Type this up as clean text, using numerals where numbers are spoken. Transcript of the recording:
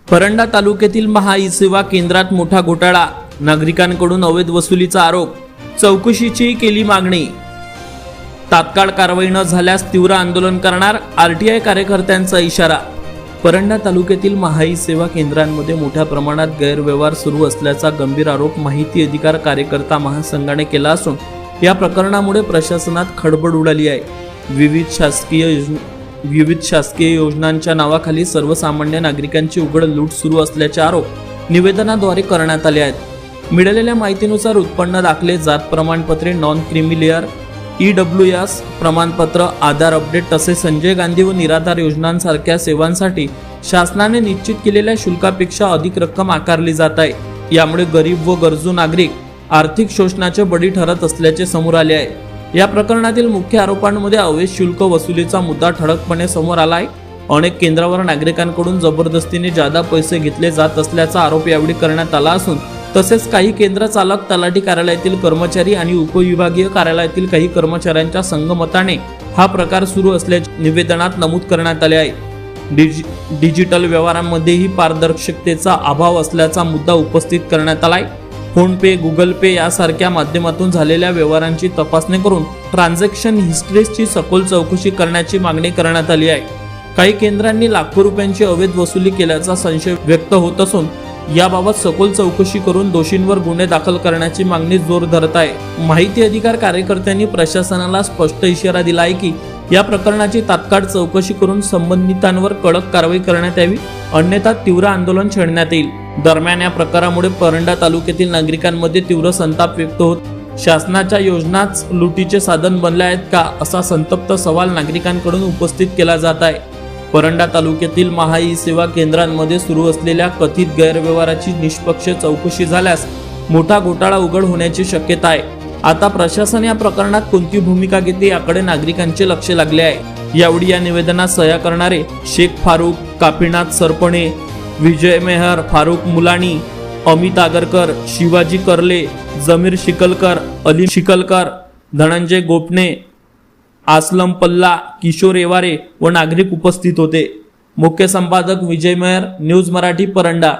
परंडा तालुक्यातील महा ई सेवा केंद्रात मोठा घोटाळा, नागरिकांकडून अवैध वसुलीचा आरोप, चौकशीची केली मागणी। तात्काळ कारवाई न झाल्यास तीव्र आंदोलन करणार, आरटीआय कार्यकर्त्यांचा इशारा। परंडा तालुक्यातील महा ई सेवा केंद्रांमध्ये मोठ्या प्रमाणात गैरव्यवहार सुरू असल्याचा गंभीर आरोप माहिती अधिकार कार्यकर्ता महासंघाने केला असून या प्रकरणामुळे प्रशासनात खळबळ उडाली आहे। विविध शासकीय योजनांच्या नावाखाली सर्वसामान्य नागरिकांची उघड लूट सुरू असल्याचे आरोप निवेदनाद्वारे करण्यात आले आहेत। मिळालेल्या माहितीनुसार उत्पन्न दाखले, जात प्रमाणपत्रे, नॉन क्रिमिलेअर, EWS प्रमाणपत्र, आधार अपडेट तसेच संजय गांधी व निराधार योजनांसारख्या सेवांसाठी शासनाने निश्चित केलेल्या शुल्कापेक्षा अधिक रक्कम आकारली जात आहे। यामुळे गरीब व गरजू नागरिक आर्थिक शोषणाचे बळी ठरत असल्याचे समोर आले आहे। या प्रकरणातील मुख्य आरोपांमध्ये अवैध शुल्क वसुलीचा मुद्दा ठळकपणे समोर आला आहे। अनेक केंद्रावर नागरिकांकडून जबरदस्तीने जादा पैसे घेतले जात असल्याचा आरोप यावेळी करण्यात आला असून तसेच काही केंद्र चालक, तलाठी कार्यालयातील कर्मचारी आणि उपविभागीय कार्यालयातील काही कर्मचाऱ्यांच्या संगमताने हा प्रकार सुरू असल्याचे निवेदनात नमूद करण्यात आले आहे। डिजिटल व्यवहारांमध्येही पारदर्शकतेचा अभाव असल्याचा मुद्दा उपस्थित करण्यात आला आहे। फोन पे, गुगल पे यासारख्या माध्यमातून झालेल्या व्यवहारांची तपासणी करून ट्रान्झॅक्शन हिस्ट्रीची सखोल चौकशी करण्याची मागणी करण्यात आली आहे। काही केंद्रांनी लाखो रुपयांची अवैध वसुली केल्याचा संशय व्यक्त होत असून याबाबत सखोल चौकशी करून दोषींवर गुन्हे दाखल करण्याची मागणी जोर धरत आहे। माहिती अधिकार कार्यकर्त्यांनी प्रशासनाला स्पष्ट इशारा दिला आहे की या प्रकरणाची तात्काळ चौकशी करून संबंधितांवर कडक कारवाई करण्यात यावी, अन्यथा तीव्र आंदोलन छेडण्यात येईल। दरम्यान या प्रकारामुळे परंडा तालुक्यातील नागरिकांमध्ये तीव्र संताप व्यक्त होत शासनाच्या योजनाच लुटीचे साधन बनल्या आहेत का, असा संतप्त सवाल नागरिकांकडून उपस्थित केला जात आहे। परंडा तालुक्यातील महा ई सेवा केंद्रांमध्ये सुरू असलेल्या कथित गैरव्यवहाराची निष्पक्ष चौकशी झाल्यास मोठा घोटाळा उघड होण्याची शक्यता आहे। आता प्रशासन या प्रकरणात कोणती भूमिका घेते याकडे नागरिकांचे लक्ष लागले आहे। यावेळी या निवेदनात सह्या करणारे शेख फारूक, कापीनाथ सरपणे, विजय मेहर, फारूक मुलानी, अमित आगरकर, शिवाजी करले, जमीर शिकलकर, अली शिकलकर, धनंजय गोपने, आसलम पल्ला, किशोर एवारे व नागरिक उपस्थित होते। मुख्य संपादक विजय मेहर, न्यूज मराठी, परंडा।